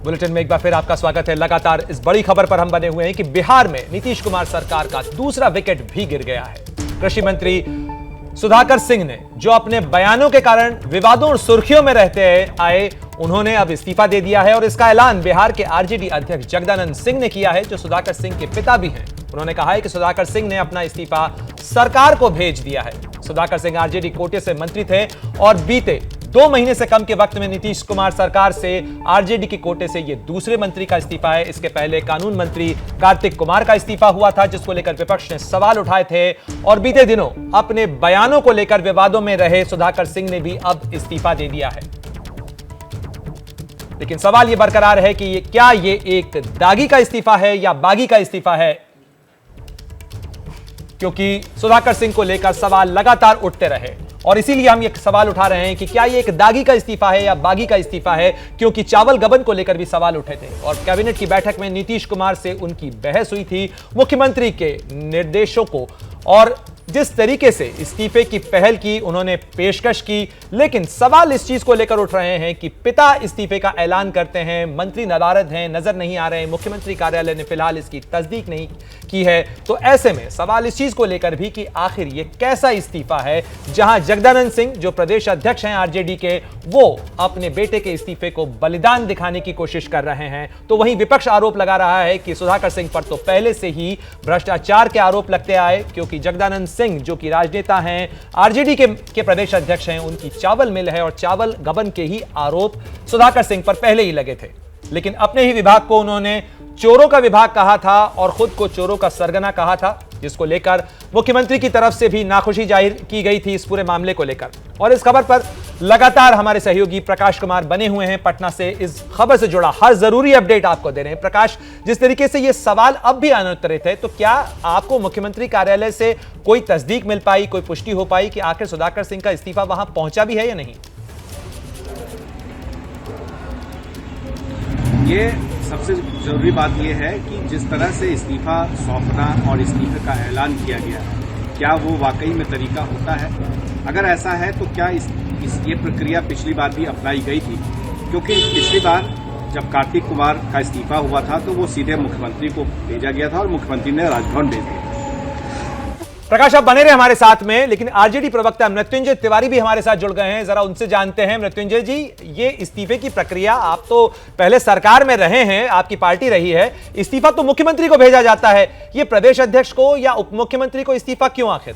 Bulletin में एक बार फिर आपका स्वागत है। लगातार इस बड़ी खबर पर हम बने हुए हैं कि बिहार में नीतीश कुमार सरकार का दूसरा विकेट भी गिर गया है। कृषि मंत्री सुधाकर सिंह ने जो अपने बयानों के कारण विवादों और सुर्खियों में रहते आए, उन्होंने अब इस्तीफा दे दिया है और इसका ऐलान बिहार के आरजेडी अध्यक्ष जगदानंद सिंह ने किया है, जो सुधाकर सिंह के पिता भी हैं। उन्होंने कहा है कि सुधाकर सिंह ने अपना इस्तीफा सरकार को भेज दिया है। सुधाकर सिंह आरजेडी कोटे से मंत्री थे और बीते 2 महीने से कम के वक्त में नीतीश कुमार सरकार से आरजेडी के कोटे से यह दूसरे मंत्री का इस्तीफा है। इसके पहले कानून मंत्री कार्तिक कुमार का इस्तीफा हुआ था, जिसको लेकर विपक्ष ने सवाल उठाए थे और बीते दिनों अपने बयानों को लेकर विवादों में रहे सुधाकर सिंह ने भी अब इस्तीफा दे दिया है। लेकिन सवाल यह बरकरार है कि क्या यह एक दागी का इस्तीफा है या बागी का इस्तीफा है, क्योंकि सुधाकर सिंह को लेकर सवाल लगातार उठते रहे और इसीलिए हम ये सवाल उठा रहे हैं कि क्या ये एक दागी का इस्तीफा है या बागी का इस्तीफा है, क्योंकि चावल गबन को लेकर भी सवाल उठे थे और कैबिनेट की बैठक में नीतीश कुमार से उनकी बहस हुई थी मुख्यमंत्री के निर्देशों को और जिस तरीके से इस्तीफे की पहल की उन्होंने पेशकश की। लेकिन सवाल इस चीज को लेकर उठ रहे हैं कि पिता इस्तीफे का ऐलान करते हैं, मंत्री नदारद हैं, नजर नहीं आ रहे हैं, मुख्यमंत्री कार्यालय ने फिलहाल इसकी तस्दीक नहीं की है। तो ऐसे में सवाल इस चीज को लेकर भी कि आखिर ये कैसा इस्तीफा है, जहां जगदानंद सिंह जो प्रदेश अध्यक्ष हैं आरजेडी के, वो अपने बेटे के इस्तीफे को बलिदान दिखाने की कोशिश कर रहे हैं। तो वहीं विपक्ष आरोप लगा रहा है कि सुधाकर सिंह पर तो पहले से ही भ्रष्टाचार के आरोप लगते आए, क्योंकि जगदानंद सिंह जो कि राजनेता हैं, आरजेडी के प्रदेश अध्यक्ष हैं, उनकी चावल मिल है और चावल गबन के ही आरोप सुधाकर सिंह पर पहले ही लगे थे। लेकिन अपने ही विभाग को उन्होंने चोरों का विभाग कहा था और खुद को चोरों का सरगना कहा था, जिसको लेकर मुख्यमंत्री की तरफ से भी नाखुशी जाहिर की गई थी इस पूरे मामले को लेकर। और इस खबर पर लगातार हमारे सहयोगी प्रकाश कुमार बने हुए हैं पटना से, इस खबर से जुड़ा हर जरूरी अपडेट आपको दे रहे हैं। प्रकाश, जिस तरीके से ये सवाल अब भी अनुत्तरित है, तो क्या आपको मुख्यमंत्री कार्यालय से कोई तस्दीक मिल पाई, कोई पुष्टि हो पाई कि आखिर सुधाकर सिंह का इस्तीफा वहां पहुंचा भी है या नहीं? ये सबसे जरूरी बात यह है कि जिस तरह से इस्तीफा सौंपना और इस्तीफे का ऐलान किया गया है, क्या वो वाकई में तरीका होता है? अगर ऐसा है तो क्या ये प्रक्रिया पिछली बार भी अपनाई गई थी? क्योंकि पिछली बार जब कार्तिक कुमार का इस्तीफा हुआ था तो वो सीधे मुख्यमंत्री को भेजा गया था और मुख्यमंत्री ने राजभवन भेज दिया। प्रकाश, आप बने रहे हमारे साथ में, लेकिन आरजेडी प्रवक्ता मृत्युंजय तिवारी भी हमारे साथ जुड़ गए हैं, जरा उनसे जानते हैं। मृत्युंजय जी, ये इस्तीफे की प्रक्रिया, आप तो पहले सरकार में रहे हैं, आपकी पार्टी रही है, इस्तीफा तो मुख्यमंत्री को भेजा जाता है, ये प्रदेश अध्यक्ष को या उप मुख्यमंत्री को इस्तीफा क्यों आखिर?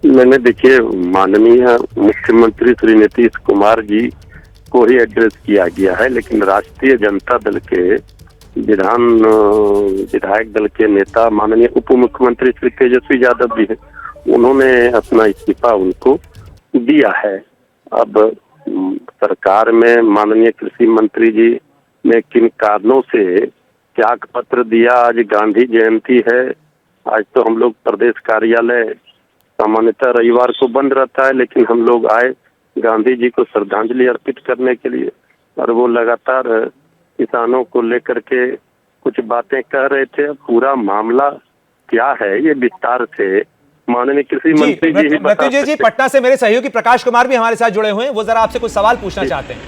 मैंने देखिए, माननीय मुख्यमंत्री श्री नीतीश कुमार जी को ही एड्रेस किया गया है, लेकिन राष्ट्रीय जनता दल के विधायक दल के नेता माननीय उप मुख्यमंत्री श्री तेजस्वी यादव जी हैं, उन्होंने अपना इस्तीफा उनको दिया है। अब सरकार में माननीय कृषि मंत्री जी ने किन कारणों से त्याग पत्र दिया, आज गांधी जयंती है, आज तो हम लोग प्रदेश कार्यालय सामान्यतः रविवार को बंद रहता है, लेकिन हम लोग आए गांधी जी को श्रद्धांजलि अर्पित करने के लिए और वो लगातार किसानों को लेकर के कुछ बातें कह रहे थे। पूरा मामला क्या है ये विस्तार से माननीय कृषि मंत्री जी मृत्युंजय जी, पटना से मेरे सहयोगी प्रकाश कुमार भी हमारे साथ जुड़े हुए हैं, वो जरा आपसे कुछ सवाल पूछना चाहते हैं।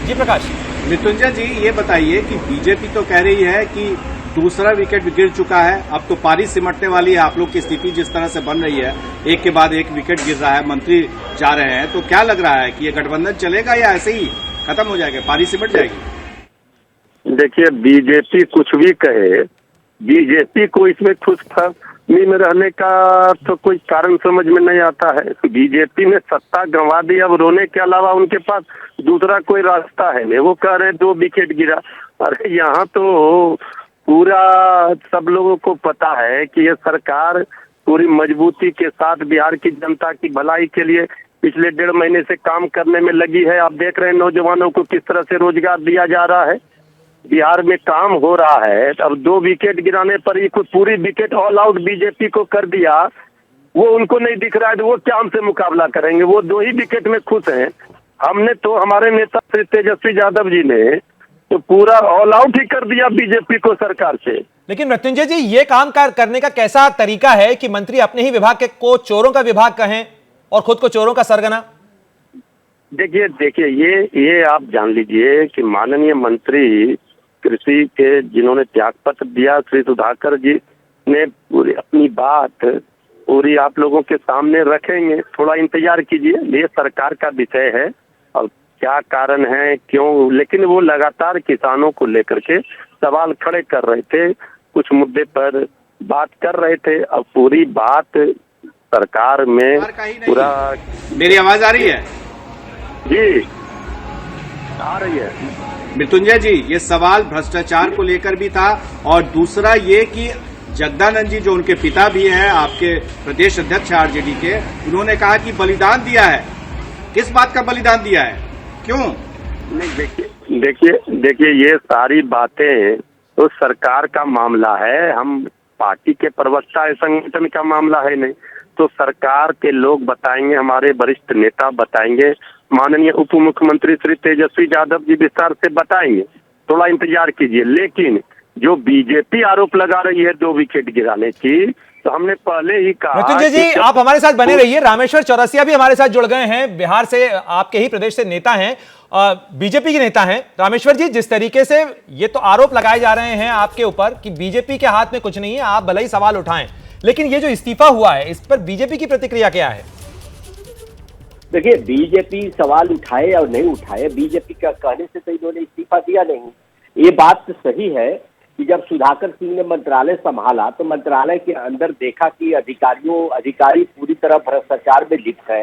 जी प्रकाश। मृत्युंजय जी, ये बताइए कि बीजेपी तो कह रही है कि दूसरा विकेट गिर चुका है, अब तो पारी सिमटने वाली है। आप लोग की स्थिति जिस तरह से बन रही है, एक के बाद एक विकेट गिर रहा है, मंत्री जा रहे हैं, तो क्या लग रहा है कि ये गठबंधन चलेगा या ऐसे ही खत्म हो जाएगा, पारी सिमट जाएगी? देखिए, बीजेपी कुछ भी कहे, बीजेपी को इसमें खुशफहमी में रहने का तो कोई कारण समझ में नहीं आता है। बीजेपी ने सत्ता गंवा दी, अब रोने के अलावा उनके पास दूसरा कोई रास्ता है नहीं। वो कह रहे 2 विकेट गिरा, अरे यहाँ तो पूरा सब लोगों को पता है कि ये सरकार पूरी मजबूती के साथ बिहार की जनता की भलाई के लिए पिछले 1.5 महीने से काम करने में लगी है। आप देख रहे हैं नौजवानों को किस तरह से रोजगार दिया जा रहा है, बिहार में काम हो रहा है। अब 2 विकेट गिराने पर ही कुछ पूरी विकेट ऑल आउट बीजेपी को कर दिया, वो उनको नहीं दिख रहा है तो वो क्या हमसे मुकाबला करेंगे? वो 2 ही विकेट में खुश हैं। हमने तो, हमारे नेता श्री तेजस्वी यादव जी ने तो पूरा ऑल आउट ही कर दिया बीजेपी को सरकार से। लेकिन मृत्युंजय जी, ये काम करने का कैसा तरीका है कि मंत्री अपने ही विभाग को चोरों का विभाग कहें और खुद को चोरों का सरगना? देखिए देखिए ये आप जान लीजिए कि माननीय मंत्री कृषि के जिन्होंने त्याग पत्र दिया, श्री सुधाकर जी ने पूरी अपनी बात पूरी आप लोगों के सामने रखेंगे। थोड़ा इंतजार कीजिए, ये सरकार का विषय है और क्या कारण है क्यों, लेकिन वो लगातार किसानों को लेकर के सवाल खड़े कर रहे थे, कुछ मुद्दे पर बात कर रहे थे। अब पूरी बात सरकार में पूरा। मेरी आवाज आ रही है? जी आ रही है। मृत्युंजय जी, ये सवाल भ्रष्टाचार को लेकर भी था और दूसरा ये कि जगदानंद जी जो उनके पिता भी हैं, आपके प्रदेश अध्यक्ष आरजेडी के, उन्होंने कहा कि बलिदान दिया है। किस बात का बलिदान दिया है, क्यों? नहीं, देखिए ये सारी बातें तो सरकार का मामला है, हम पार्टी के प्रवक्ता है, संगठन का मामला है नहीं। तो सरकार के लोग बताएंगे, हमारे वरिष्ठ नेता बताएंगे, माननीय उप मुख्यमंत्री श्री तेजस्वी यादव जी विस्तार से बताएंगे, थोड़ा इंतजार कीजिए। लेकिन जो बीजेपी आरोप लगा रही है 2 विकेट गिराने की, तो हमने पहले ही कहा। मृत्युंजय जी, आप हमारे साथ बने रहिए। रामेश्वर चौरसिया भी हमारे साथ जुड़ गए हैं, बिहार से, आपके ही प्रदेश से नेता हैं, बीजेपी के नेता हैं। रामेश्वर जी, जिस तरीके से ये तो आरोप लगाए जा रहे हैं आपके ऊपर कि बीजेपी के हाथ में कुछ नहीं है, आप भले ही सवाल उठाएं, लेकिन ये जो इस्तीफा हुआ है इस पर बीजेपी की प्रतिक्रिया क्या है? देखिए, बीजेपी सवाल उठाए और नहीं उठाए, बीजेपी का कहने से तो इन्होंने इस्तीफा दिया नहीं। ये बात तो सही है कि जब सुधाकर सिंह ने मंत्रालय संभाला तो मंत्रालय के अंदर देखा कि अधिकारी पूरी तरह भ्रष्टाचार में लिप्त है।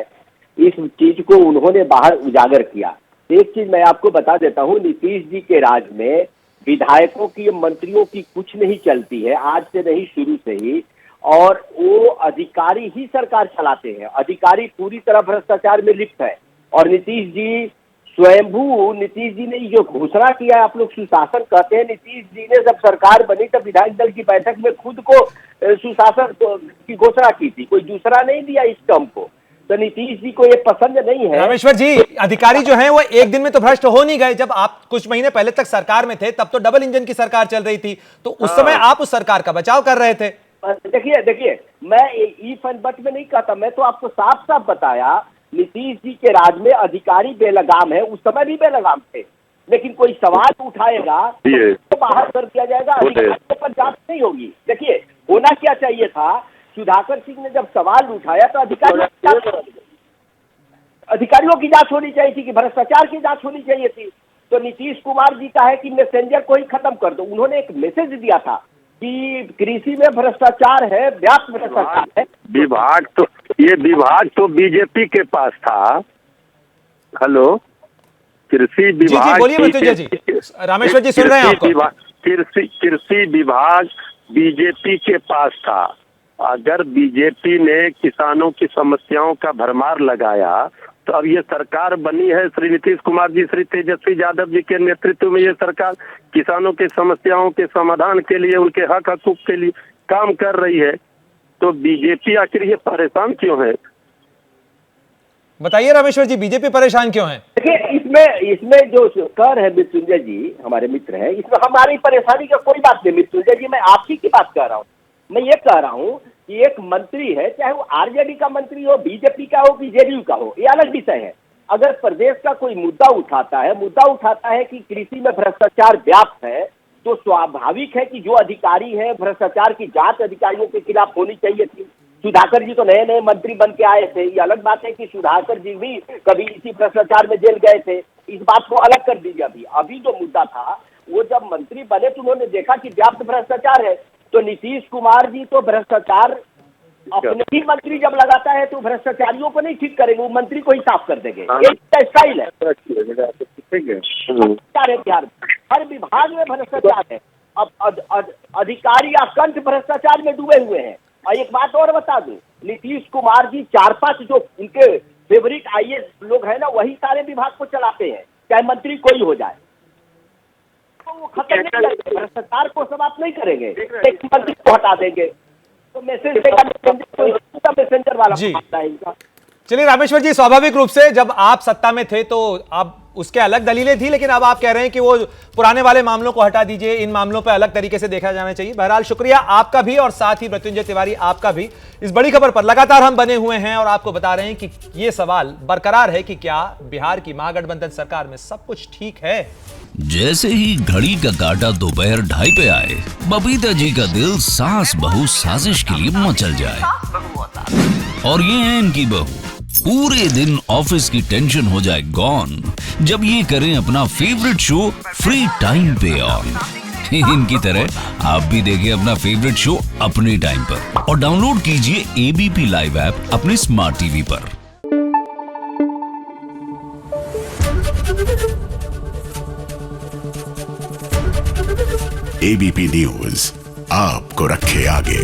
इस चीज को उन्होंने बाहर उजागर किया। एक चीज मैं आपको बता देता हूँ, नीतीश जी के राज में विधायकों की, मंत्रियों की कुछ नहीं चलती है, आज से नहीं शुरू से ही, और वो अधिकारी ही सरकार चलाते हैं। अधिकारी पूरी तरह भ्रष्टाचार में लिप्त है। और नीतीश जी नीतीश जी ने जो घोषणा किया है, आप लोग सुशासन कहते हैं, नीतीश जी ने जब सरकार बनी तब विधायक दल की बैठक में खुद को सुशासन की घोषणा की थी, कोई दूसरा नहीं दिया इस टर्म को। तो नीतीश जी को ये पसंद नहीं है। रामेश्वर जी, अधिकारी जो हैं वो एक दिन में तो भ्रष्ट हो नहीं गए। जब आप कुछ महीने पहले तक सरकार में थे तब तो डबल इंजन की सरकार चल रही थी, तो उस समय आप उस सरकार का बचाव कर रहे थे। देखिए, मैं इफ एंड बट में नहीं कहता, मैं तो आपको साफ साफ बताया, नीतीश जी के राज में अधिकारी बेलगाम है, उस समय भी बेलगाम थे, लेकिन कोई सवाल उठाएगा तो बाहर कर दिया जाएगा, अधिकारियों पर जांच नहीं होगी। देखिए, होना क्या चाहिए था, सुधाकर सिंह ने जब सवाल उठाया तो अधिकारियों की जांच होनी चाहिए थी, कि भ्रष्टाचार की जांच होनी चाहिए थी। तो नीतीश कुमार जी का है कि मैसेंजर को ही खत्म कर दो। उन्होंने एक मैसेज दिया था कि कृषि में भ्रष्टाचार है, व्यापक भ्रष्टाचार है। विभाग तो बीजेपी के पास था। हेलो, कृषि विभाग। जी, बोलिए मृत्युंजय जी। रामेश्वर जी सुन रहे हैं आपको। कृषि विभाग बीजेपी के पास था। अगर बीजेपी ने किसानों की समस्याओं का भरमार लगाया तो अब ये सरकार बनी है, श्री नीतीश कुमार जी, श्री तेजस्वी यादव जी के नेतृत्व में ये सरकार किसानों की समस्याओं के समाधान के लिए, उनके हक हकूक के लिए काम कर रही है। तो बीजेपी आखिर ये परेशान क्यों है? बताइए रामेश्वर जी, बीजेपी परेशान क्यों है? देखिए, इसमें जो कर है मृत्युंजय जी, हमारे मित्र हैं, इसमें हमारी परेशानी का कोई बात नहीं। मृत्युंजय जी, मैं आप ही की बात कर रहा हूँ। मैं ये कह रहा हूँ कि एक मंत्री है, चाहे वो आरजेडी का मंत्री हो, बीजेपी का हो कि जेडीयू का हो, ये अलग विषय है। अगर प्रदेश का कोई मुद्दा उठाता है कि कृषि में भ्रष्टाचार व्याप्त है, तो स्वाभाविक है कि जो अधिकारी है, भ्रष्टाचार की जांच अधिकारियों के खिलाफ होनी चाहिए थी। सुधाकर जी तो नए नए मंत्री बन के आए थे। ये अलग बात है कि सुधाकर जी भी कभी इसी भ्रष्टाचार में जेल गए थे, इस बात को अलग कर दीजिए। अभी जो मुद्दा था, वो जब मंत्री बने तो उन्होंने देखा कि व्याप्त भ्रष्टाचार है। तो नीतीश कुमार जी तो भ्रष्टाचार अपने ही मंत्री जब लगाता है तो भ्रष्टाचारियों को नहीं ठीक करेंगे, वो मंत्री को ही साफ कर देंगे। एक स्टाइल है बिहार में, हर विभाग में भ्रष्टाचार है। अब अधिकारी अकंठ भ्रष्टाचार में डूबे हुए हैं। और एक बात और बता दूं, नीतीश कुमार जी 4-5 जो उनके फेवरेट आईएएस लोग हैं ना, वही सारे विभाग को चलाते हैं, चाहे मंत्री कोई हो जाए। तो वो खत्म नहीं करेंगे, भ्रष्टाचार को समाप्त नहीं करेंगे, एक मंत्री को हटा देंगे। तो मैसेज मैसेंजर वाला जी। है इनका। चलिए रामेश्वर जी, स्वाभाविक रूप से जब आप सत्ता में थे तो आप उसके अलग दलीलें थी, लेकिन अब आप कह रहे हैं कि वो पुराने वाले मामलों को हटा दीजिए, इन मामलों पर अलग तरीके से देखा जाना चाहिए। बहरहाल शुक्रिया आपका भी और साथ ही मृत्युंजय तिवारी आपका भी। इस बड़ी खबर पर लगातार हम बने हुए हैं और आपको बता रहे हैं कि यह सवाल बरकरार है कि क्या बिहार की महागठबंधन सरकार में सब कुछ ठीक है। जैसे ही घड़ी का काटा दोपहर 2:30 पे आए, बबीता जी का दिल सास बहू साजिश के लिए मचल जाए। और ये है इनकी बहू, पूरे दिन ऑफिस की टेंशन हो जाए गॉन जब ये करें अपना फेवरेट शो फ्री टाइम पे ऑन। इनकी तरह आप भी देखिए अपना फेवरेट शो अपने टाइम पर और डाउनलोड कीजिए एबीपी लाइव ऐप अपने स्मार्ट टीवी पर। एबीपी न्यूज आपको रखे आगे।